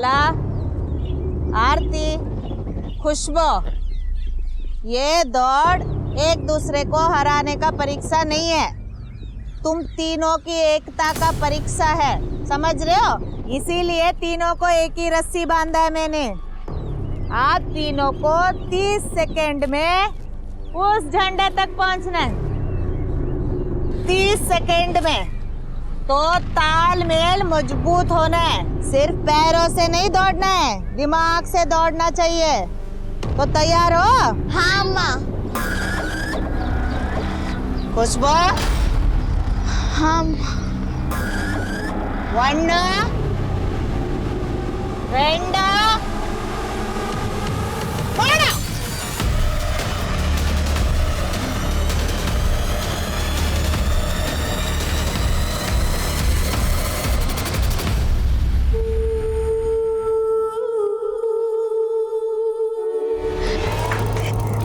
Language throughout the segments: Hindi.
माला, आरती, खुशबू, ये दौड़ एक दूसरे को हराने का परीक्षा नहीं है, तुम तीनों की एकता का परीक्षा है, समझ रहे हो? इसीलिए तीनों को एक ही रस्सी बांधा है मैंने। आप तीनों को 30 सेकंड में उस झंडे तक पहुंचना है। 30 सेकंड में। तो तालमेल मजबूत होना है, सिर्फ पैरों से नहीं दौड़ना है, दिमाग से दौड़ना चाहिए। तो तैयार हो? हाँ माँ। खुशबू? हाँ। 1 2 3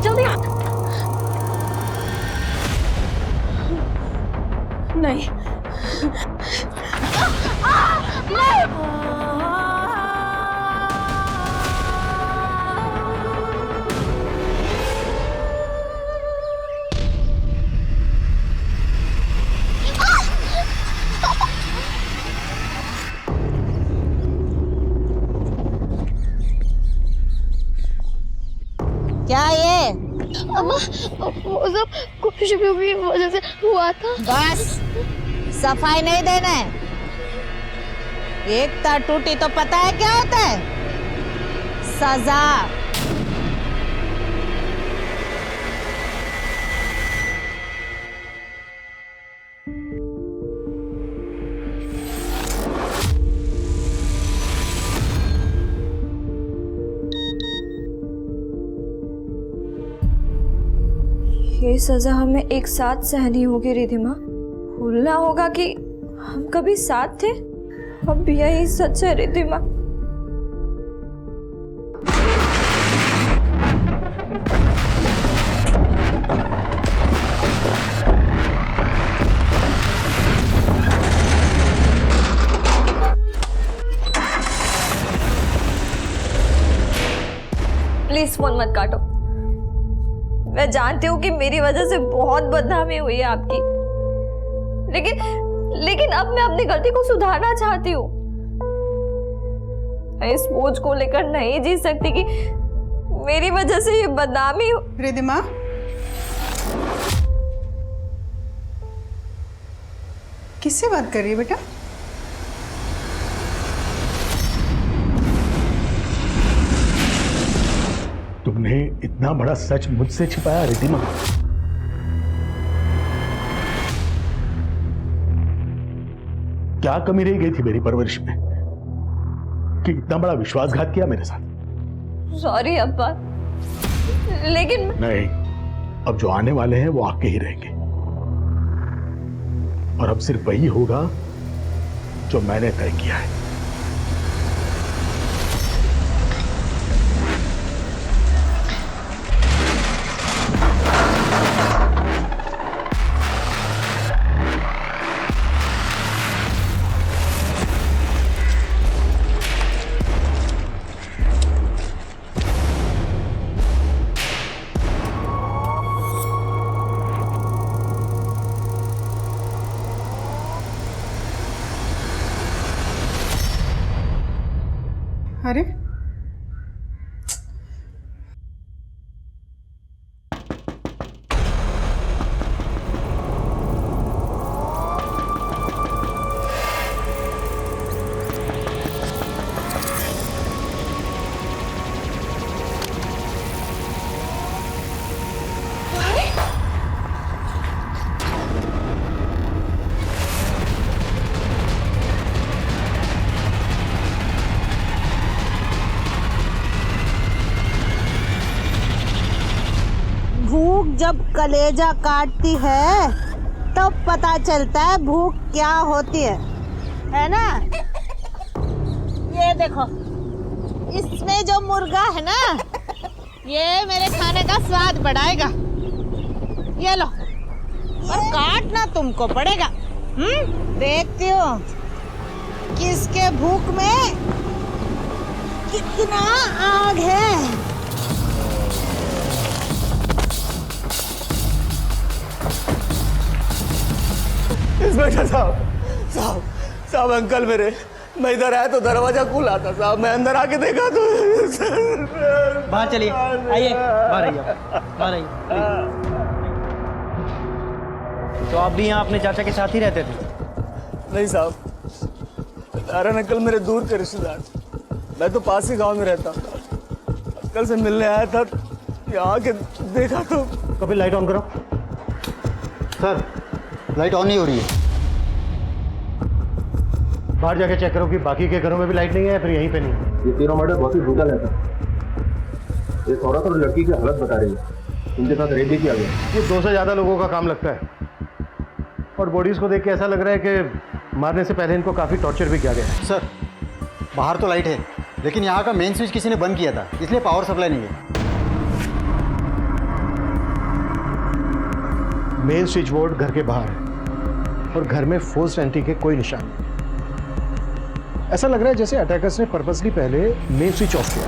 जल्दी आ। नहीं। क्या ये? अम्मा, वो सब खुशबू की वजह से हुआ था। बस, सफाई नहीं देना है। एकता टूटी तो पता है क्या होता है? सजा। ये सजा हमें एक साथ सहनी होगी रिधिमा। भूलना होगा कि हम कभी साथ थे। अब यही सच है रिधिमा। प्लीज फोन मत काटो। मैं जानती हूँ कि मेरी वजह से बहुत बदनामी हुई है आपकी, लेकिन अब मैं अपनी गलती को सुधारना चाहती हूँ। मैं इस बोझ को लेकर नहीं जी सकती कि मेरी वजह से ये बदनामी हो। रिधिमा, किससे बात कर रही है बेटा? तुमने इतना बड़ा सच मुझसे छिपाया रिधिमा? क्या कमी रह गई थी मेरी परवरिश में कि इतना बड़ा विश्वासघात किया मेरे साथ? सॉरी अब्बा, लेकिन नहीं, अब जो आने वाले हैं वो आके ही रहेंगे, और अब सिर्फ वही होगा जो मैंने तय किया है। अरे भूख जब कलेजा काटती है तब पता चलता है भूख क्या होती है ना? ये देखो, इसमें जो मुर्गा है ना, ये मेरे खाने का स्वाद बढ़ाएगा। ये लो, और काटना तुमको पड़ेगा। देखती हो किसके भूख में कितना आग है। इंस्पेक्टर साहब अंकल मेरे, मैं इधर आया तो दरवाजा खुला था साहब, मैं अंदर आके देखा तो बाहर चलिए, आइए बाहर आइए, बाहर आइए। तो आप भी यहाँ अपने चाचा के साथ ही रहते थे? नहीं साहब, नारायण अंकल मेरे दूर के रिश्तेदार, मैं तो पास ही गांव में रहता। अंकल से मिलने आया था, यहाँ आके देखा तो। कभी लाइट ऑन करो। सर लाइट ऑन नहीं हो रही है। बाहर जाके चेक करो कि बाकी के घरों में भी लाइट नहीं है, फिर यहीं पे नहीं है। ये तीनों मर्डर बहुत ही ब्रूटल है सर। एक औरत और लड़की की हालत बता रही है, उनके साथ रेप भी किया गया। ये 2 से ज़्यादा लोगों का काम लगता है, और बॉडीज को देख के ऐसा लग रहा है कि मारने से पहले इनको काफ़ी टॉर्चर भी किया गया है। सर बाहर तो लाइट है, लेकिन यहाँ का मेन स्विच किसी ने बंद किया था, इसलिए पावर सप्लाई नहीं है। मेन स्विच बोर्ड घर के बाहर है, और घर में फोर्स्ड एंट्री के कोई निशान नहीं। ऐसा लग रहा है जैसे अटैकर्स ने पर्पसली पहले मेन स्विच ऑफ किया।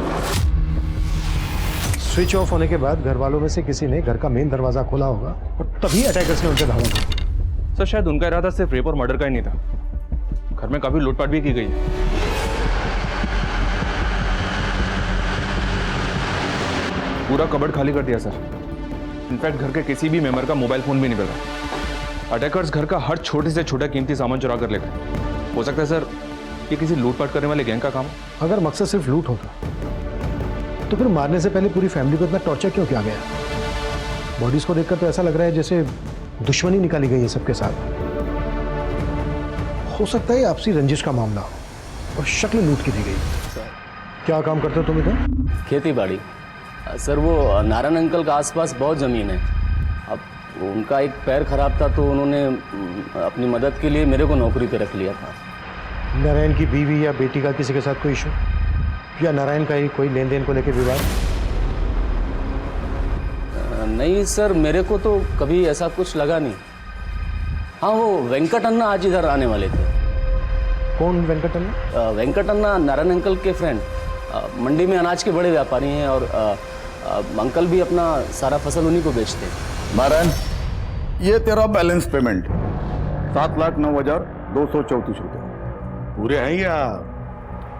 स्विच ऑफ होने के बाद घर वालों में से किसी ने घर का मेन दरवाजा खोला होगा, और तभी अटैकर्स ने उन पर धावा किया। सर शायद उनका इरादा सिर्फ रेप और मर्डर का ही नहीं था, घर में काफी लूटपाट भी की गई है। पूरा कबर्ड खाली कर दिया सर। इनफैक्ट घर के किसी भी मेंबर का मोबाइल फोन भी नहीं मिला। अटैकर्स घर का हर छोटे से छोटा कीमती सामान चुरा कर ले गए। हो सकता है सर ये किसी लूटपाट करने वाले गैंग का काम। अगर मकसद सिर्फ लूट होता तो फिर मारने से पहले पूरी फैमिली को इतना टॉर्चर क्यों किया गया? बॉडीज को देखकर तो ऐसा लग रहा है जैसे दुश्मनी निकाली गई है सबके साथ। हो सकता है आपसी रंजिश का मामला हो और शक्ल लूट की दी गई। क्या काम करते हो तुम इधर? खेती बाड़ी सर। वो नारायण अंकल का आसपास बहुत ज़मीन है। अब उनका एक पैर खराब था तो उन्होंने अपनी मदद के लिए मेरे को नौकरी पे रख लिया था। नारायण की बीवी या बेटी का किसी के साथ कोई इशू, या नारायण का ही कोई लेन देन को लेकर विवाद? नहीं सर, मेरे को तो कभी ऐसा कुछ लगा नहीं। हाँ, वो वेंकट अन्ना आज इधर आने वाले थे। कौन वेंकट अन्ना? वेंकट अन्ना नारायण अंकल के फ्रेंड, मंडी में अनाज के बड़े व्यापारी हैं, और अंकल भी अपना सारा फसल उन्हीं को बेचते हैं। नारायण, ये तेरा बैलेंस पेमेंट 7,09,234 रुपये पूरे हैं या?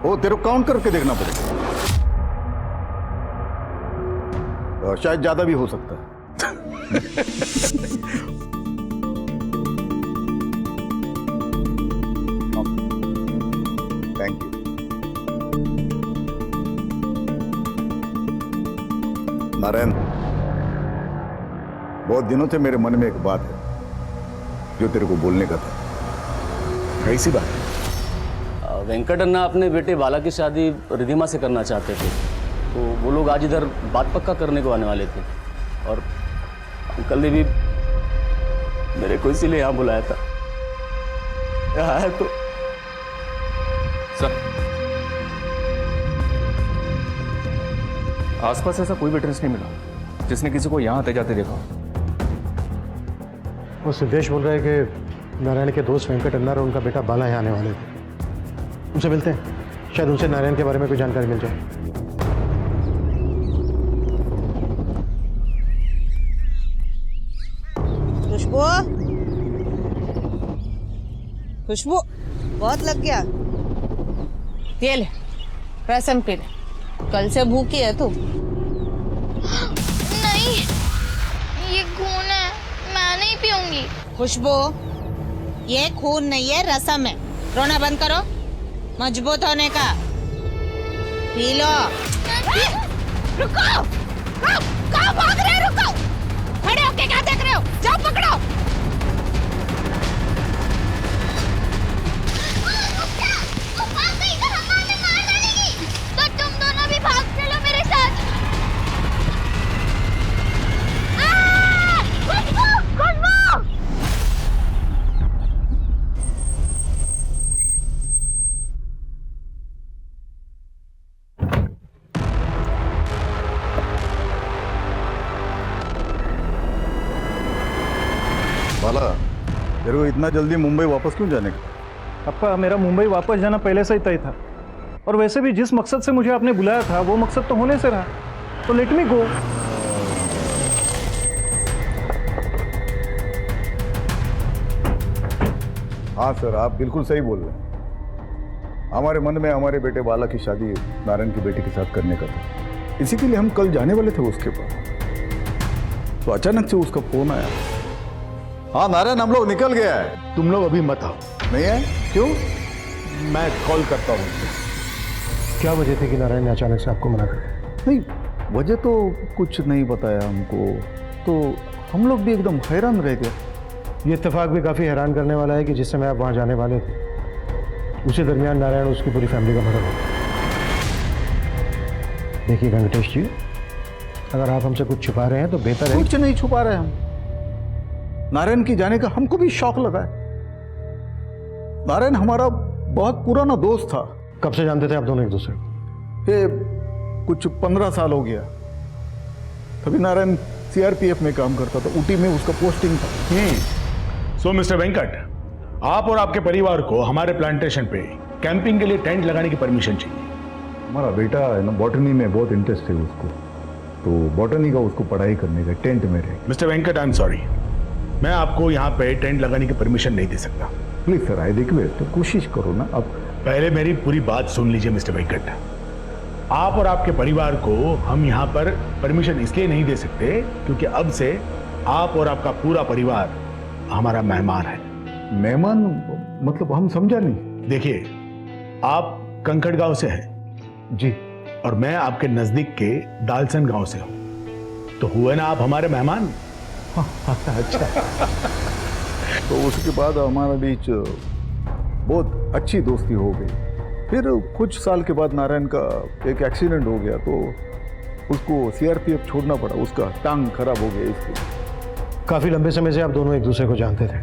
वो तेरे को काउंट करके देखना पड़ेगा, शायद ज्यादा भी हो सकता है। Thank you. नारायण, बहुत दिनों से मेरे मन में एक बात है जो तेरे को बोलने का था। कैसी बात है? वेंकट अन्ना अपने बेटे बाला की शादी रिधिमा से करना चाहते थे, तो वो लोग आज इधर बात पक्का करने को आने वाले थे, और अंकल ने भी मेरे को इसीलिए यहाँ बुलाया था। यहाँ है तो सर आसपास ऐसा कोई विटनेस नहीं मिला जिसने किसी को यहाँ आते जाते देखा। वो सिद्धेश बोल रहा है कि नारायण के दोस्त वेंकट अन्ना और उनका बेटा बाला यहाँ आने वाले थे। उनसे मिलते हैं, शायद उनसे नारायण के बारे में कोई जानकारी मिल जाए। खुशबू, खुशबू बहुत लग गया। ये ले रसम पी ले, कल से भूखी है तू। नहीं, ये खून है, मैं नहीं पीऊंगी। खुशबू, ये खून नहीं है, रसम है। रोना बंद करो, मजबूत होने का। P low. रुको, कहाँ भाग रहे हो? रुको, खड़े होके क्या देख रहे हो? जाओ पकड़ो। तो तुम दोनों भी भाग चलो मेरे साथ। खुशबू, खुशबू। बाला, तेरे को इतना जल्दी मुंबई वापस क्यों जाने का? आपका मेरा मुंबई वापस जाना पहले से ही तय था। और वैसे भी जिस मकसद से मुझे आपने बुलाया था वो मकसद तो होने से रहा, तो लेट मी गो। हाँ सर, आप बिल्कुल सही बोल रहे हैं। हमारे मन में हमारे बेटे बाला की शादी नारायण की बेटी के साथ करने का था। इसी के लिए हम कल जाने वाले थे उसके पास, तो अचानक से उसका फोन आया। हाँ नारायण, हम लोग निकल गया है। तुम लोग अभी मत आओ। नहीं है? क्यों? मैं कॉल करता हूँ। क्या वजह थी कि नारायण ने अचानक से आपको मना कर दिया? नहीं, वजह तो कुछ नहीं बताया हमको, तो हम लोग भी एकदम हैरान रह गए। ये इत्तेफाक भी काफ़ी हैरान करने वाला है कि जिस समय आप वहाँ जाने वाले थे उसी दरमियान नारायण उसकी पूरी फैमिली का मर्डर हो गया। देखिए वेंकटेश जी, अगर आप हमसे कुछ छुपा रहे हैं तो बेहतर है। कुछ नहीं छुपा रहे हम। नारायण की जाने का हमको भी शौक लगा है। नारायण हमारा बहुत पुराना दोस्त था। कब से जानते थे आप दोनों एक दूसरे को? ये कुछ 15 साल हो गया। तभी नारायण सीआरपीएफ में काम करता था, ऊटी में उसका पोस्टिंग था। सो मिस्टर वेंकट, आप और आपके परिवार को हमारे प्लांटेशन पे कैंपिंग के लिए टेंट लगाने की परमिशन चाहिए। हमारा बेटा है ना, बॉटनी में बहुत इंटरेस्ट है उसको, तो बॉटनी का उसको पढ़ाई करने का, टेंट में रहे। Mister Venkat, I am sorry, मैं आपको यहाँ पे टेंट लगाने की परमिशन नहीं दे सकता। प्लीज सर, आई रिक्वेस्ट, तो कोशिश करो ना। अब पहले मेरी पूरी बात सुन लीजिए मिस्टर वेंकट। आप और आपके परिवार को हम यहाँ पर परमिशन इसलिए नहीं दे सकते क्योंकि अब से आप और आपका पूरा परिवार हमारा मेहमान है। मेहमान मतलब हम समझा नहीं। देखिए, आप कंकड़ गांव से हैं जी, और मैं आपके नजदीक के दालसन गांव से हूं, तो हुए ना आप हमारे मेहमान। अच्छा। तो उसके बाद हमारे बीच बहुत अच्छी दोस्ती हो गई। फिर कुछ साल के बाद नारायण का एक एक्सीडेंट हो गया, तो उसको सीआरपीएफ छोड़ना पड़ा। उसका टांग खराब हो गया इसलिए। काफ़ी लंबे समय से आप दोनों एक दूसरे को जानते थे।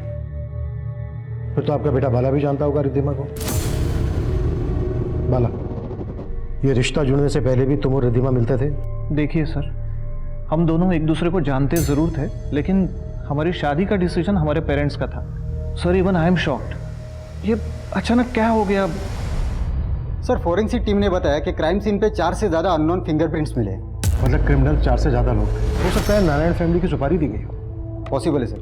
फिर तो आपका बेटा बाला भी जानता होगा रिद्धिमा को। बाला, ये रिश्ता जुड़ने से पहले भी तुम और रिद्धिमा मिलते थे? देखिए सर, हम दोनों एक दूसरे को जानते ज़रूर थे, लेकिन हमारी शादी का डिसीजन हमारे पेरेंट्स का था। Sir, even I am shocked. ये अचानक क्या हो गया? सर, फोरेंसिक टीम ने बताया कि क्राइम सीन पे 4 से ज़्यादा अननोन फिंगरप्रिंट्स मिले। मतलब क्रिमिनल 4 से ज़्यादा लोग थे। हो सकता है नारायण फैमिली की सुपारी दी गई हो। पॉसिबल है सर,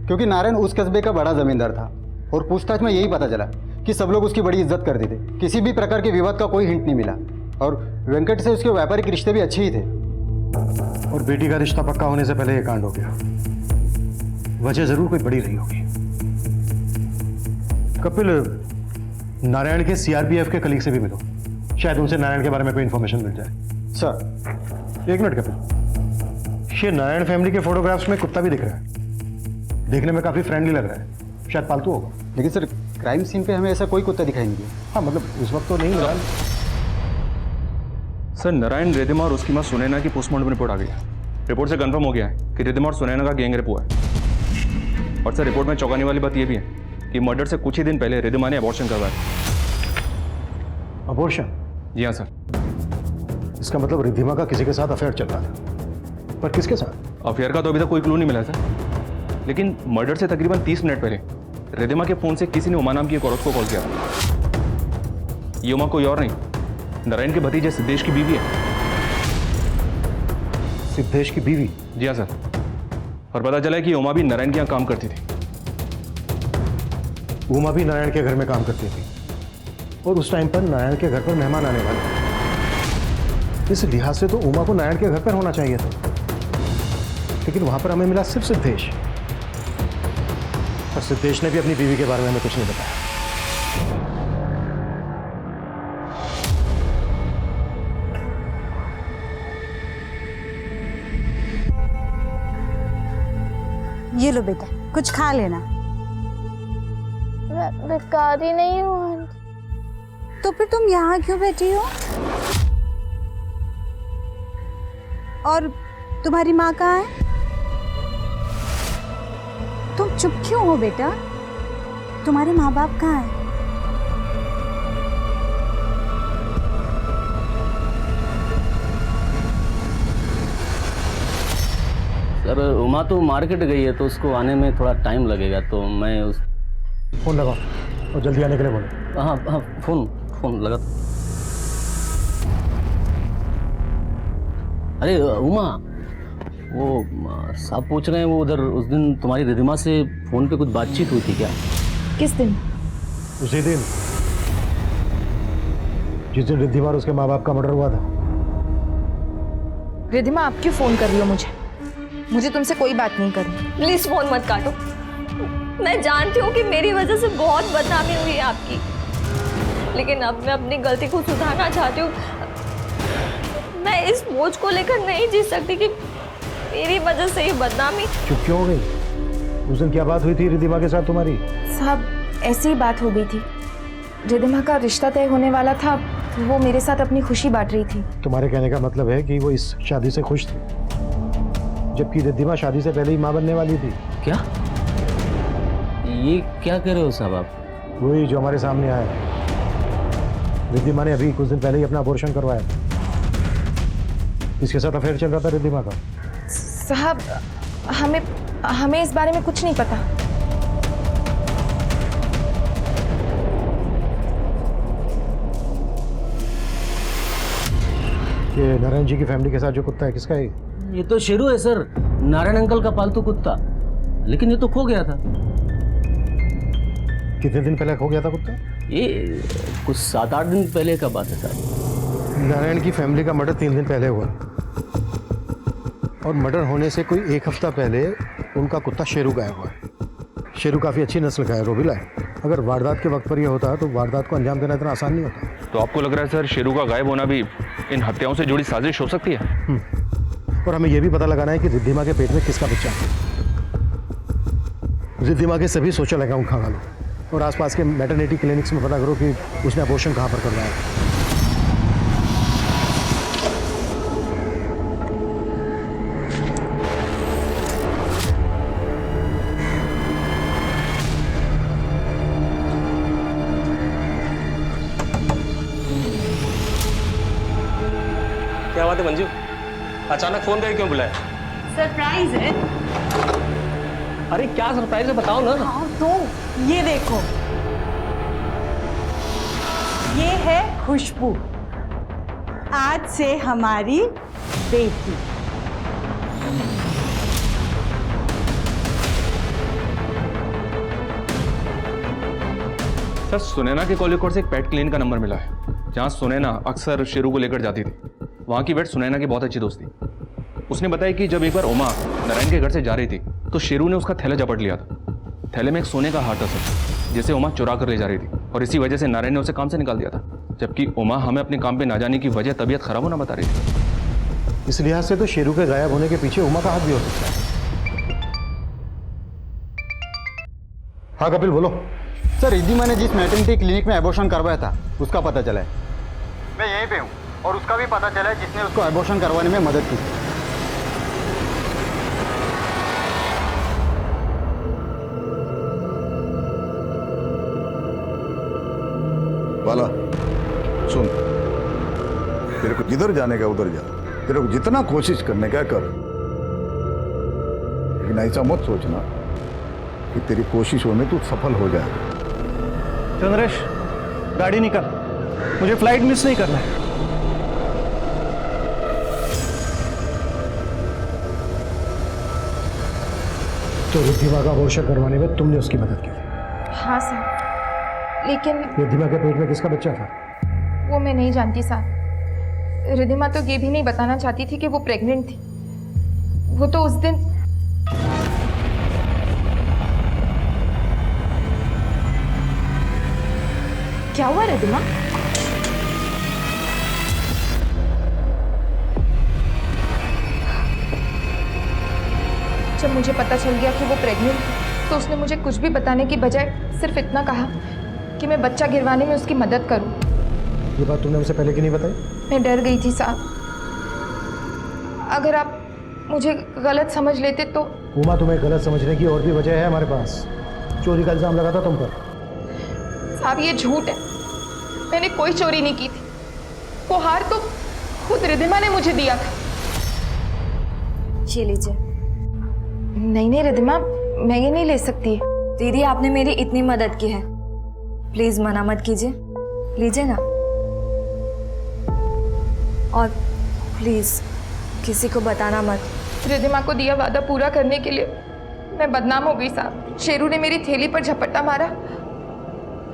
क्योंकि नारायण उस कस्बे का बड़ा जमींदार था और पूछताछ में यही पता चला कि सब लोग उसकी बड़ी इज्जत करते थे। किसी भी प्रकार के विवाद का कोई हिंट नहीं मिला, और वेंकट से उसके व्यापारिक रिश्ते भी अच्छे ही थे। और बेटी का रिश्ता पक्का होने से पहले ये कांड हो गया। वजह जरूर कोई बड़ी रही होगी। कपिल, नारायण के सीआरपीएफ के कलीग से भी मिलो, शायद उनसे नारायण के बारे में कोई इंफॉर्मेशन मिल जाए। सर, एक मिनट कपिल, ये नारायण फैमिली के फोटोग्राफ्स में कुत्ता भी दिख रहा है। देखने में काफी फ्रेंडली लग रहा है, शायद पालतू होगा। लेकिन सर, क्राइम सीन पे हमें ऐसा कोई कुत्ता दिखाई नहीं दिया। हाँ, मतलब उस वक्त तो नहीं मिला। सर, नारायण, रिद्धिमा और उसकी मां सुनैना की पोस्टमार्टम रिपोर्ट आ गई है। रिपोर्ट से कंफर्म हो गया है कि रिद्धिमा और सुनैना का गैंग रेप हुआ है। और सर, रिपोर्ट में चौंकाने वाली बात यह भी है कि मर्डर से कुछ ही दिन पहले रिद्धिमा ने अबॉर्शन करवाया। अबॉर्शन? जी हाँ सर। इसका मतलब रिद्धिमा का किसी के साथ अफेयर चल रहा था, पर किसके साथ? अफेयर का तो अभी तक कोई क्लू नहीं मिला सर, लेकिन मर्डर से तकरीबन 30 मिनट पहले रिद्धिमा के फोन से किसी ने उमा नाम की एक औरत को कॉल किया था। ये उमा कोई और नहीं, नारायण के भतीजे सिद्धेश की बीवी है। सिद्धेश की बीवी? जी हाँ सर। और पता चला है कि उमा भी नारायण के यहाँ काम करती थी। उमा भी नारायण के घर में काम करती थी, और उस टाइम पर नारायण के घर पर मेहमान आने वाले थे। इस लिहाज से तो उमा को नारायण के घर पर होना चाहिए था, लेकिन वहां पर हमें मिला सिर्फ सिद्धेश, और सिद्धेश ने भी अपनी बीवी के बारे में हमें कुछ नहीं बताया। ये लो बेटा, कुछ खा लेना। मैं भिखारी नहीं हूँ आंटी। तो फिर तुम यहाँ क्यों बैठी हो? और तुम्हारी माँ कहाँ है? तुम चुप क्यों हो बेटा? तुम्हारे माँ बाप कहाँ हैं? सर, उमा तो मार्केट गई है, तो उसको आने में थोड़ा टाइम लगेगा, तो मैं उस फोन लगाओ और जल्दी आने के लिए बोलो। हाँ हाँ, फोन लगा। अरे उमा, वो साहब पूछ रहे हैं वो उधर उस दिन तुम्हारी रिधिमा से फोन पे कुछ बातचीत हुई थी क्या? किस दिन? उसी दिन जिस दिन रिद्धिमा और उसके माँ बाप का मर्डर हुआ था। रिधिमा, आप क्यों फोन कर रही हो मुझे? मुझे तुमसे कोई बात नहीं करनी। प्लीज फोन मत काटो। मैं जानती हूँ कि मेरी वजह से बहुत बदनामी हुई है आपकी, लेकिन अब मैं अपनी गलती को सुधारना चाहती हूँ। मैं इस बोझ को लेकर नहीं जी सकती कि मेरी वजह से ये बदनामी। चुप क्यों हो गई? उस दिन क्या बात हुई थी रिद्धिमा के साथ तुम्हारी? साहब, ऐसी ही बात हो गई थी। रिधिमा का रिश्ता तय होने वाला था, तो वो मेरे साथ अपनी खुशी बांट रही थी। तुम्हारे कहने का मतलब है कि वो इस शादी से खुश थी, जबकि रिद्धिमा शादी से पहले ही मां बनने वाली थी। क्या ये क्या कह रहे हो साहब आप? वही जो हमारे सामने आया। रिद्धिमा ने अभी कुछ दिन पहले ही अपना अबॉर्शन करवाया। इसके साथ अफेयर चल रहा था रिद्धिमा का। साहब, हमें इस बारे में कुछ नहीं पता। ये नारायण जी की फैमिली के साथ जो कुत्ता है, किसका है? ये तो शेरू है सर, नारायण अंकल का पालतू कुत्ता, लेकिन ये तो खो गया था। कितने दिन पहले खो गया था कुत्ता? ये कुछ 7-8 दिन पहले का बात है सर। नारायण की फैमिली का मर्डर 3 दिन पहले हुआ, और मर्डर होने से कोई 1 हफ्ता पहले उनका कुत्ता शेरू गायब हुआ है। शेरू काफ़ी अच्छी नस्ल का है, रोबिला है। अगर वारदात के वक्त पर यह होता तो वारदात को अंजाम देना इतना आसान नहीं होता। तो आपको लग रहा है सर शेरू का गायब होना भी इन हत्याओं से जुड़ी साजिश हो सकती है? और हमें यह भी पता लगाना है कि रिद्धिमा के पेट में किसका बच्चा है। रिद्धिमा के सभी सोशल अकाउंट खंगालो और आसपास के मैटरनिटी क्लिनिक्स में पता करो कि उसने अबॉर्शन कहाँ पर करवाया है। क्या बात है मंजू, अचानक फोन करके क्यों बुलाया? सरप्राइज है। अरे क्या सरप्राइज है बताओ ना। हाँ तो ये देखो, ये है खुशबू, आज से हमारी बेटी। सर सुनैना के कॉलिकोर से एक पेट क्लिनिक का नंबर मिला है, जहाँ सुनैना अक्सर शेरू को लेकर जाती थी। वहाँ की वेट सुनैना की बहुत अच्छी दोस्त थी। उसने बताया कि जब एक बार उमा नारायण के घर से जा रही थी तो शेरू ने उसका थैला झपट लिया था। थैले में एक सोने का हार था सर, जिसे उमा चुरा कर ले जा रही थी, और इसी वजह से नारायण ने उसे काम से निकाल दिया था। जबकि उमा हमें अपने काम पे ना जाने की वजह तबीयत खराब होना बता रही थी। इस लिहाज से तो शेरू के गायब होने के पीछे उमा का हाथ भी हो सकता है। हाँ कपिल बोलो। सर, रिद्धिमा ने जिस मैटरनिटी क्लिनिक में एबॉर्शन करवाया था उसका पता चला है। मैं यहीं पे हूँ, और उसका भी पता चला है जिसने उसको एबॉर्शन करवाने में मदद की। बाला सुन, तेरे को जिधर जाने का उधर जा, तेरे को जितना कोशिश करने का कर, लेकिन ऐसा मत सोचना कि तेरी कोशिशों में तू सफल हो जाएगा। चंद्रेश, गाड़ी निकल, मुझे फ्लाइट मिस नहीं करना है। तो रिद्धिमा का अबॉर्शन करवाने में तुमने उसकी मदद की? हाँ सर, लेकिन रिद्धिमा के पेट में किसका बच्चा था? वो मैं नहीं जानती साहब। रिद्धिमा तो ये भी नहीं बताना चाहती थी कि वो प्रेग्नेंट थी। वो तो उस दिन क्या हुआ रिद्धिमा? जब मुझे पता चल गया कि वो प्रेग्नेंट थी तो उसने मुझे कुछ भी बताने की बजाय सिर्फ इतना कहा कि मैं बच्चा गिरवाने में उसकी मदद करूं। ये बात तुमने मुझे पहले क्यों नहीं बताई? मैं डर गई थी साहब, अगर आप मुझे गलत समझ लेते तो। उमा, तुम्हें गलत समझने की और भी वजह है हमारे पास। चोरी का इल्जाम लगा था तुम पर। साहब ये झूठ है, मैंने कोई चोरी नहीं की थी। वो हार तो खुद रिद्धिमा ने मुझे दिया था। ये लीजिए। नहीं रिद्धिमा, मैं ये नहीं ले सकती। दीदी, आपने मेरी इतनी मदद की है, प्लीज मना मत कीजिए, लीजिए ना। और प्लीज किसी को बताना मत। रिधिमा को दिया वादा पूरा करने के लिए मैं बदनाम हो गई साहब। शेरू ने मेरी थैली पर झपट्टा मारा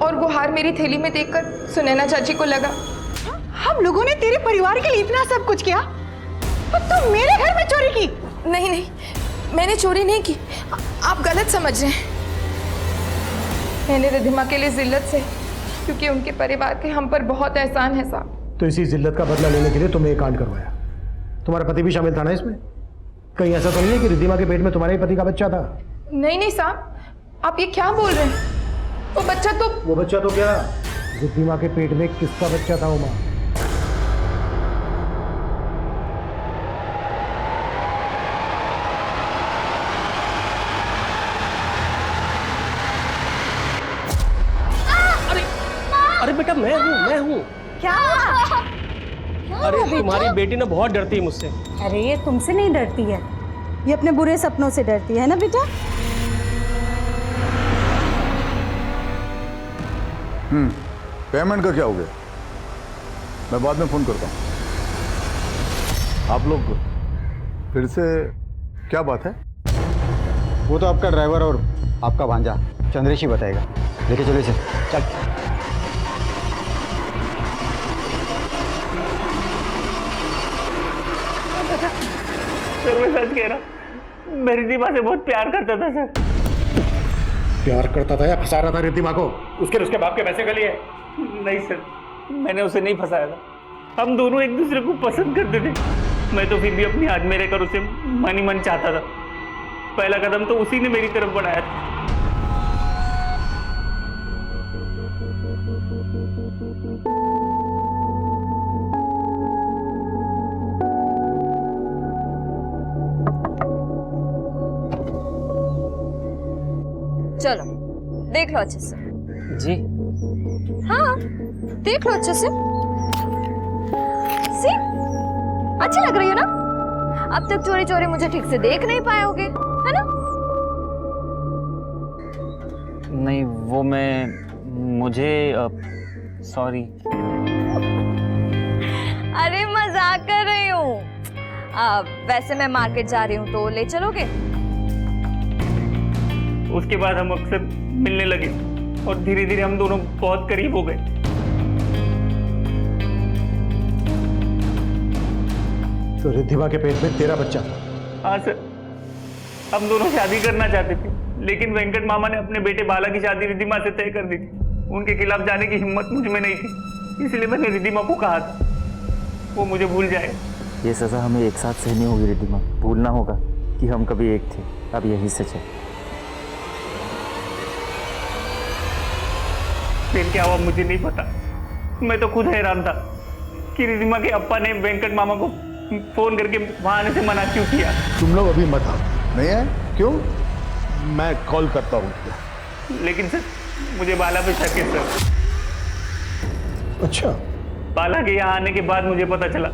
और वो हार मेरी थैली में देखकर सुनैना चाची को लगा। हम लोगों ने तेरे परिवार के लिए इतना सब कुछ किया और तुम मेरे घर में चोरी की? नहीं नहीं, मैंने चोरी नहीं की, आप गलत समझ रहे हैं। मैंने रिधिमा के लिए जिल्लत से, क्योंकि उनके परिवार के हम पर बहुत एहसान है साहब। तो इसी जिल्लत का बदला लेने के लिए तुमने ये कांड करवाया। तुम्हारा पति भी शामिल था ना इसमें? कहीं ऐसा तो नहीं है कि रिद्धिमा के पेट में तुम्हारे ही पति का बच्चा था? नहीं नहीं साहब, आप ये क्या बोल रहे हैं? वो बच्चा तो क्या? रिद्धिमा के पेट में किसका बच्चा था उमा? अरे बेटा मैं हूँ। क्या? अरे तुम्हारी बेटी ना बहुत डरती है मुझसे। अरे ये तुमसे नहीं डरती है, ये अपने बुरे सपनों से डरती है ना बेटा? पेमेंट का क्या हो गया? मैं बाद में फोन करता हूँ। आप लोग फिर से क्या बात है? वो तो आपका ड्राइवर और आपका भांजा चंद्रेश ही बताएगा। लेके चलो इसे। चल। सर मैं सच कह रहा हूँ, मैं रिद्धिमा से बहुत प्यार करता था सर। प्यार करता था या फंसा रहा था रिद्धिमा को? उसके बाप के पैसे के लिए? नहीं सर, मैंने उसे नहीं फंसाया था। हम दोनों एक दूसरे को पसंद करते थे। मैं तो फिर भी अपनी हाथ में रहकर उसे मन ही मन चाहता था। पहला कदम तो उसी ने मेरी तरफ बढ़ाया था। चलो देख लो अच्छे से। जी हाँ देख लो अच्छे से। सी अच्छी लग रही है ना? अब तक चोरी चोरी मुझे ठीक से देख नहीं पाए होगे, है ना? नहीं वो मुझे सॉरी। अरे मजाक कर रही हूँ। वैसे मैं मार्केट जा रही हूँ तो ले चलोगे? उसके बाद हम अक्सर मिलने लगे और धीरे धीरे हम दोनों बहुत करीब हो गए। तो रिद्धिमा के पेट में तेरा बच्चा था? हाँ सर, हम दोनों शादी करना चाहते थे, लेकिन वेंकट मामा ने अपने बेटे बाला की शादी रिद्धिमा से तय कर दी थी। उनके खिलाफ जाने की हिम्मत मुझ में नहीं थी, इसलिए मैंने रिद्धिमा को कहा था वो मुझे भूल जाए। ये सजा हमें एक साथ सहनी होगी रिद्धिमा। भूलना होगा कि हम कभी एक थे। अब यही सच है। फिर क्या हुआ मुझे नहीं पता। मैं तो खुद हैरान था कि रिद्धिमा के अप्पा ने वेंकट मामा को फोन करके वहां आने से मना क्यों किया। तुम लोग अभी मत आओ। नहीं है? क्यों? मैं कॉल करता हूँ। लेकिन सर मुझे बाला पे शक है सर। अच्छा। बाला के यहाँ आने के बाद मुझे पता चला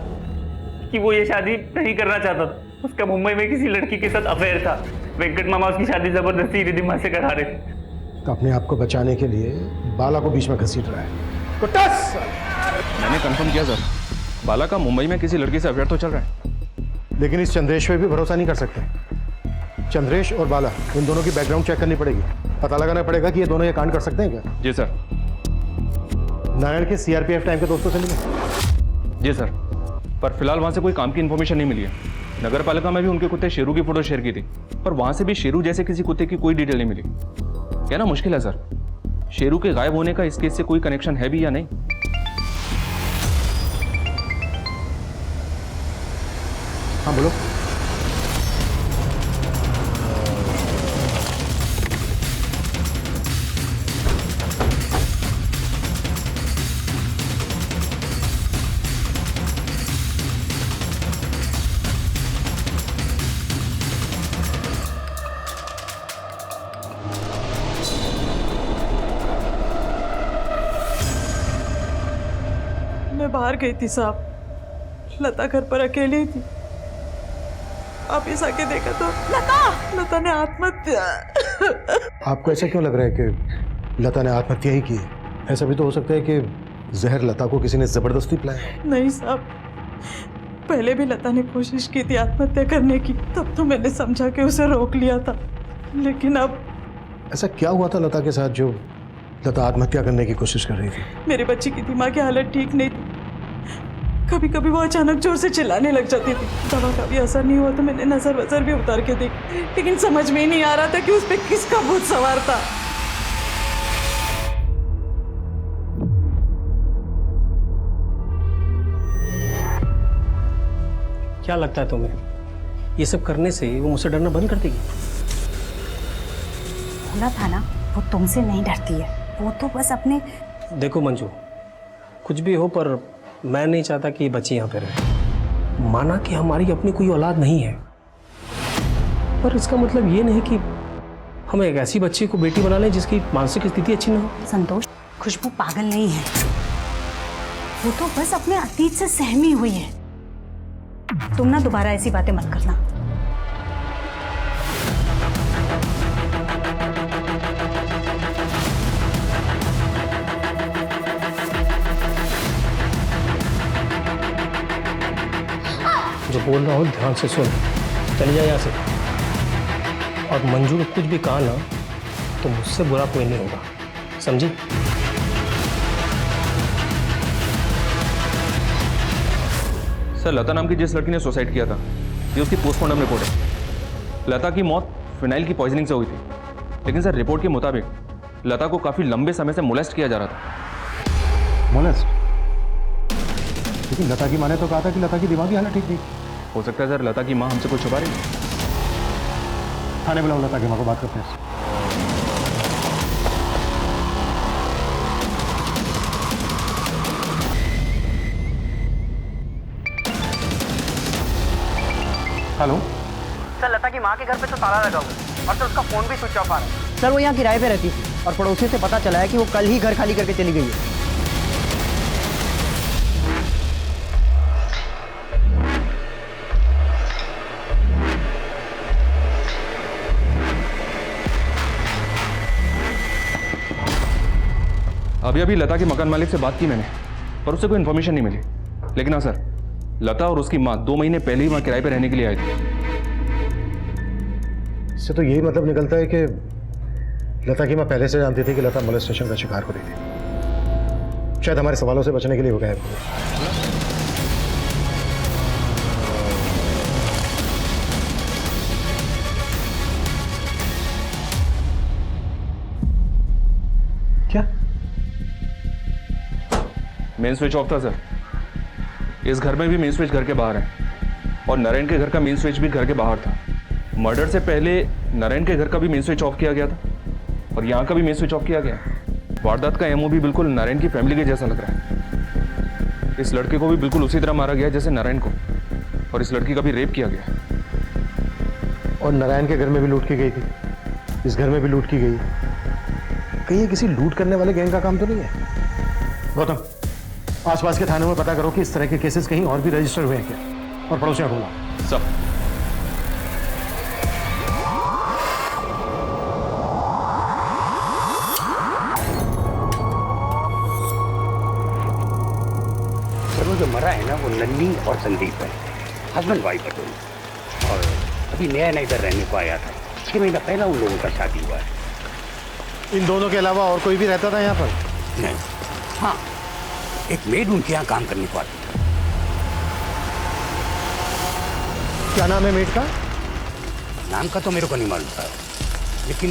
कि वो ये शादी नहीं करना चाहता था। उसका मुंबई में किसी लड़की के साथ अफेयर था। वेंकट मामा उसकी शादी जबरदस्ती रिद्धिमा से करा रहे थे। तो अपने आप को बचाने के लिए बाला को बीच में घसीट रहा है। कुट्टस! मैंने कंफर्म किया सर, बाला का मुंबई में किसी लड़की से अफेयर तो चल रहा है। लेकिन इस चंद्रेश पे भी भरोसा नहीं कर सकते। चंद्रेश और बाला इन दोनों की बैकग्राउंड चेक करनी पड़ेगी। पता लगाना पड़ेगा कि ये दोनों ये कांड कर सकते हैं क्या। जी सर। नारायण के सीआरपीएफ टाइम के दोस्तों से मिले? जी सर, पर फिलहाल वहां से कोई काम की इन्फॉर्मेशन नहीं मिली है। नगर पालिका में भी उनके कुत्ते शेरू की फोटो शेयर की थी, पर वहां से भी शेरू जैसे किसी कुत्ते की कोई डिटेल नहीं मिली। कहना मुश्किल है सर, शेरू के गायब होने का इस केस से कोई कनेक्शन है भी या नहीं। हाँ बोलो। मैं बाहर गई थी साहब, लता घर पर अकेली थी। आप इस आके देखा तो लता ने आत्महत्या। आपको ऐसा क्यों लग रहा है कि लता ने आत्महत्या ही की? ऐसा भी तो हो सकता है कि जहर लता को किसी ने जबरदस्ती पिलाया। नहीं साहब, पहले भी लता ने कोशिश की थी आत्महत्या करने की, तब तो मैंने समझा कि उसे रोक लिया था, लेकिन अब ऐसा क्या हुआ था लता के साथ जो लता आत्महत्या करने की कोशिश कर रही थी? मेरे बच्ची की दिमाग की हालत ठीक नहीं थी। कभी कभी वो अचानक जोर से चिल्लाने लग जाती थी। दवा का भी असर नहीं हुआ तो मैंने नजर वजर भी उतार के देखी, लेकिन समझ में ही नहीं आ रहा था कि उस पर किसका भूत सवार था। क्या लगता है तुम्हें, ये सब करने से वो मुझसे डरना बंद कर देगी? बोला था ना, वो तुमसे नहीं डरती है, वो तो बस अपने। देखो मंजू, कुछ भी हो पर मैं नहीं चाहता कि ये बच्ची यहाँ पे रहे। माना कि हमारी अपनी कोई औलाद नहीं है, पर इसका मतलब ये नहीं कि हम एक ऐसी बच्ची को बेटी बना लें जिसकी मानसिक स्थिति अच्छी ना हो। संतोष, खुशबू पागल नहीं है, वो तो बस अपने अतीत से सहमी हुई है। तुम ना दोबारा ऐसी बातें मत करना। जो बोल रहा हो ध्यान से सुन, चली जा यहाँ से। और मंजू ने कुछ भी कहा ना तो मुझसे बुरा कोई नहीं होगा, समझी? सर, लता नाम की जिस लड़की ने सुसाइड किया था, ये उसकी पोस्टमार्टम रिपोर्ट है। लता की मौत फिनाइल की पॉइजनिंग से हुई थी, लेकिन सर रिपोर्ट के मुताबिक लता को काफी लंबे समय से मोलेस्ट किया जा रहा था। मोलेस्ट? लेकिन लता की माँ ने तो कहा था कि लता की दिमागी हालत ठीक नहीं। हो सकता है सर लता की माँ हमसे कुछ छुपा रही है। थाने बुलाओ लता की माँ को, बात करते हैं। हेलो सर, लता की माँ के घर पे तो ताला लगा हुआ और सर उसका फोन भी स्विच ऑफ आ रहा है। सर वो यहाँ किराए पे रहती थी और पड़ोसी से पता चला है कि वो कल ही घर खाली करके चली गई है। अभी अभी लता के मकान मालिक से बात की मैंने, पर उससे कोई इन्फॉर्मेशन नहीं मिली। लेकिन हाँ सर, लता और उसकी माँ 2 महीने पहले ही वहाँ किराए पे रहने के लिए आई थी। इससे तो यही मतलब निकलता है कि लता की माँ पहले से जानती थी कि लता मोलेस्टेशन का शिकार हो रही थी। शायद हमारे सवालों से बचने के लिए हो गया है। क्या? मेन स्विच ऑफ था सर। इस घर में भी मेन स्विच घर के बाहर है और नारायण के घर का मेन स्विच भी घर के बाहर था। मर्डर से पहले नारायण के घर का भी मेन स्विच ऑफ किया गया था और यहाँ का भी मेन स्विच ऑफ किया गया। वारदात का एमओ भी बिल्कुल नारायण की फैमिली के जैसा लग रहा है। इस लड़के को भी बिल्कुल उसी तरह मारा गया जैसे नारायण को, और इस लड़की का भी रेप किया गया। और नारायण के घर में भी लूट की गई थी, इस घर में भी लूट की गई। कहीं ये किसी लूट करने वाले गैंग का काम तो नहीं है? गौतम, आसपास के थानों में पता करो कि इस तरह के केसेस कहीं और भी रजिस्टर हुए हैं क्या, और पड़ोसियों को बुलाओ। सब सर, वो जो मरा है ना वो नन्नी और संदीप है, हस्बैंड वाइफ है दोनों, और अभी नया नया इधर रहने को आया था। 6 महीना पहला उन लोगों का शादी हुआ है। इन दोनों के अलावा और कोई भी रहता था यहाँ पर? नहीं, हाँ, एक मेड उनके यहाँ काम करने को आती थी। क्या नाम है मेड का? नाम का तो मेरे को नहीं मालूम था, लेकिन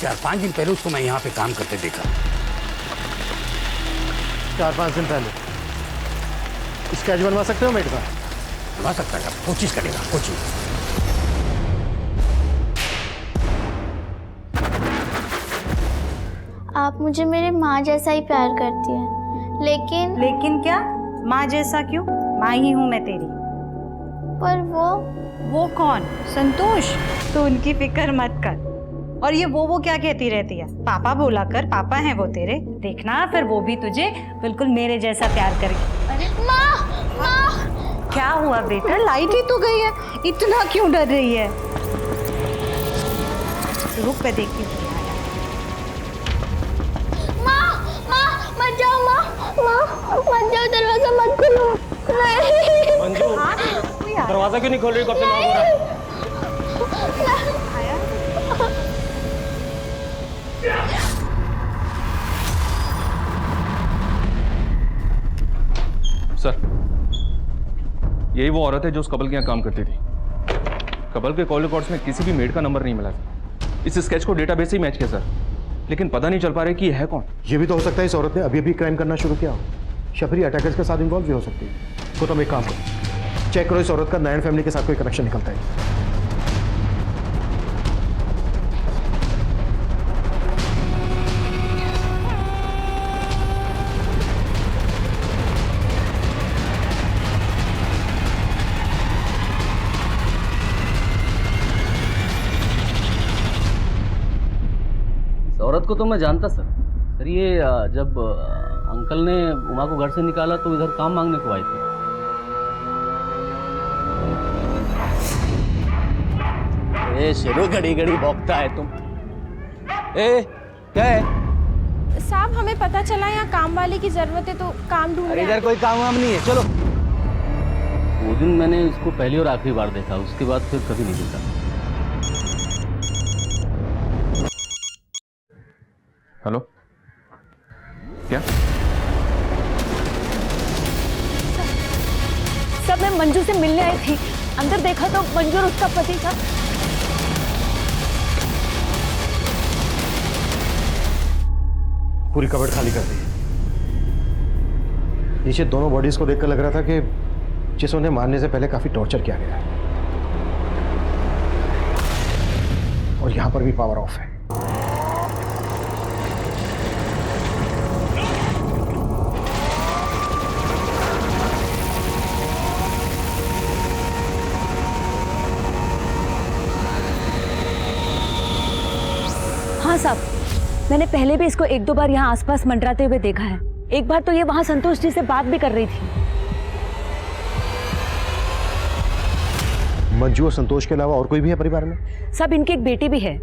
4-5 दिन पहले उसको मैं यहाँ पे काम करते देखा। 4-5 दिन पहले? स्केच बनवा सकते हो मेड का? बनवा सकता है, कोशिश करेगा, कोशिश। आप मुझे मेरे माँ जैसा ही प्यार करती है, लेकिन क्या? माँ जैसा क्यों? माँ ही हूँ मैं तेरी। पर वो कौन? संतोष। तो उनकी फिक्र मत कर। और ये वो क्या कहती रहती है? पापा बोला कर, पापा हैं वो तेरे। देखना फिर वो भी तुझे बिल्कुल मेरे जैसा प्यार करेगी। अरे माँ! क्या हुआ बेटा? लाइट ही तो गई है, इतना क्यों डर रही है? रुक पे देखती हूँ। मत जाओ, दरवाजा मत खोलो। नहीं। मंजू दरवाजा क्यों नहीं खोल रही? कब से नॉक हो रहा है? सर, यही वो औरत है जो उस कपल के यहाँ काम करती थी। कपल के कॉल रिकॉर्ड्स में किसी भी मेड का नंबर नहीं मिला था। इस स्केच को डेटाबेस से ही मैच किया सर, लेकिन पता नहीं चल पा रहा कि ये है कौन। ये भी तो हो सकता है इस औरत ने अभी अभी क्राइम करना शुरू किया हो। शबरी अटैकर्स के साथ इन्वॉल्व भी हो सकती है। तो तुम एक काम करो, चेक करो इस औरत का नारायण फैमिली के साथ कोई कनेक्शन निकलता है। औरत को तो मैं जानता सर। ये जब अंकल ने उमा को घर से निकाला तो इधर काम मांगने को आई थी। ए शेरो, घड़ी घड़ी भौंकता है तुम। ए क्या है? साहब हमें पता चला यहाँ काम वाले की जरूरत है तो काम ढूंढ रहे हैं। इधर कोई काम वाम नहीं है, चलो। वो दिन मैंने इसको पहली और आखिरी बार देखा, उसके बाद फिर कभी नहीं देखा। हेलो, क्या? सब मैं मंजू से मिलने आई थी। अंदर देखा तो मंजू और उसका पति था। पूरी कबर्ड खाली कर दी। नीचे दोनों बॉडीज को देखकर लग रहा था कि जिसे उन्हें मारने से पहले काफी टॉर्चर किया गया है। और यहां पर भी पावर ऑफ है। हाँ साहब, मैंने पहले भी इसको एक दो बार यहाँ आसपास मंडराते हुए देखा है। एक बार तो ये वहां संतोष जी से बात भी कर रही थी। मंजू और संतोष के अलावा और कोई भी है परिवार में? साहब, इनकी एक बेटी भी है।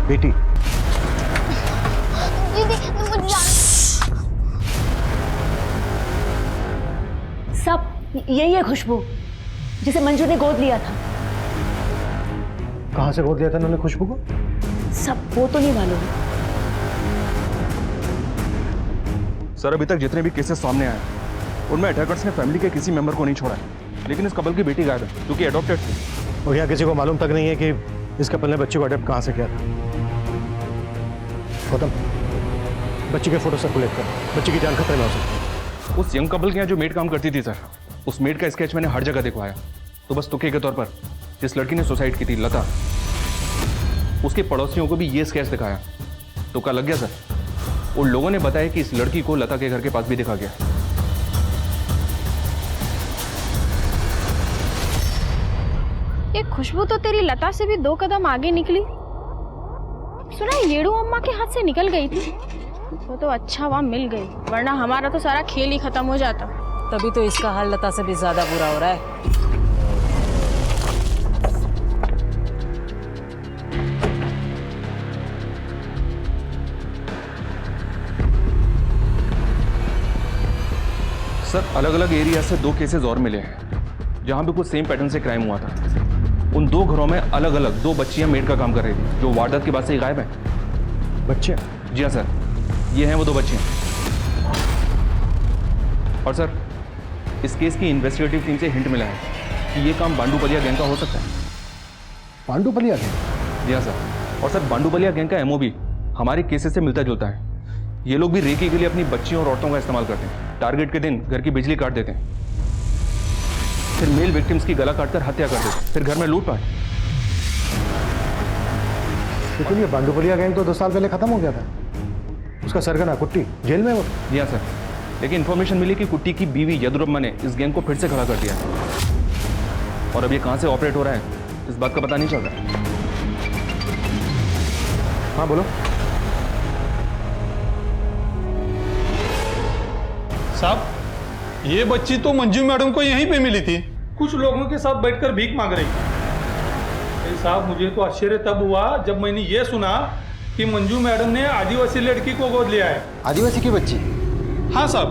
बेटी? साहब, यही है खुशबू जिसे मंजू ने गोद लिया था। कहां से गोद लिया था उन्होंने खुशबू को? सब वो तो नहीं मालूम। सर, अभी तक जितने भी केसेस सामने आए उनमें अटैकर्स ने फैमिली के किसी मेंबर को नहीं छोड़ा है, लेकिन इस कपल की बेटी गायब है जो कि एडॉप्टेड थी। और यहाँ किसी को मालूम तक नहीं है कि इस कपल ने बच्चे को अडॉप्ट कहाँ से किया था। गौतम, बच्चे के फोटो सर्कुलेट कर, बच्चे की जान खतरे में हो सकती है। उस यंग कपल के यहाँ जो मेड काम करती थी सर, उस मेड का स्केच मैंने हर जगह दिखवाया। तो बस तुक्के के तौर पर जिस लड़की ने सुसाइड की थी, लता, उसके पड़ोसियों को भी ये स्केच दिखाया। तुक्का लग गया सर। उन लोगों ने बताया कि इस लड़की को लता के घर के पास भी देखा गया। ये खुशबू तो तेरी लता से भी 2 कदम आगे निकली। सुना येड़ू अम्मा के हाथ से निकल गई थी, वो तो अच्छा वहाँ मिल गई, वरना हमारा तो सारा खेल ही खत्म हो जाता। तभी तो इसका हाल लता से भी ज्यादा बुरा हो रहा है। सर, अलग अलग एरिया से 2 केसेस और मिले हैं जहां पे कुछ सेम पैटर्न से क्राइम हुआ था। उन 2 घरों में अलग अलग 2 बच्चियां मेड का काम कर रही थी जो वारदात के बाद से ही गायब है। बच्चे? जी हाँ सर, ये हैं वो 2 बच्चियां। और सर, इस केस की इन्वेस्टिगेटिव टीम से हिंट मिला है कि ये काम बांडूपलिया गैंग का हो सकता है। बांडूपलिया गैंग? जी हाँ सर। और सर, बांडूपलिया गैंग का एमओ भी हमारे केसेस से मिलता जुलता है। ये लोग भी रेकी के लिए अपनी बच्चियों और औरतों का इस्तेमाल करते हैं। टारगेट के दिन घर की बिजली काट देते हैं, फिर मेल विक्टिम्स की गला काटकर हत्या कर देते हैं, फिर घर में लूटपाट। लेकिन ये बांडूपलिया गैंग तो 2 साल पहले खत्म हो गया था। उसका सरगना कुट्टी जेल में वो। जी हाँ सर, लेकिन इन्फॉर्मेशन मिली कि कुट्टी की बीवी यदुरम्मा ने इस गैंग को फिर से खड़ा कर दिया। और अब ये कहाँ से ऑपरेट हो रहा है इस बात का पता नहीं चल रहा। हाँ बोलो। साहब, ये बच्ची तो मंजू मैडम को यहीं पे मिली थी, कुछ लोगों के साथ बैठकर भीख मांग रही थी। साहब, मुझे तो आश्चर्य तब हुआ जब मैंने ये सुना कि मंजू मैडम ने आदिवासी लड़की को गोद लिया है। आदिवासी की बच्ची? हाँ साहब,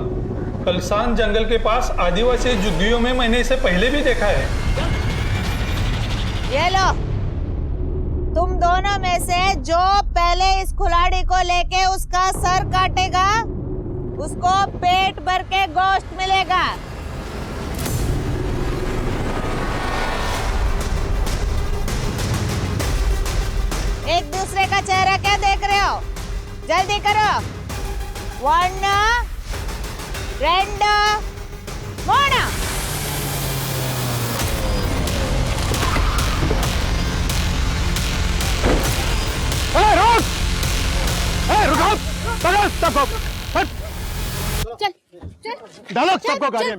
कलसान जंगल के पास आदिवासी झुग्गियों में मैंने इसे पहले भी देखा है। ये लो, तुम दोनों में से जो पहले इस खिलाड़ी को लेके उसका सर काटेगा उसको पेट भर के गोश्त मिलेगा। एक दूसरे का चेहरा क्या देख रहे हो? जल्दी करो। 1 2 3 डालो सबको गाड़ी में।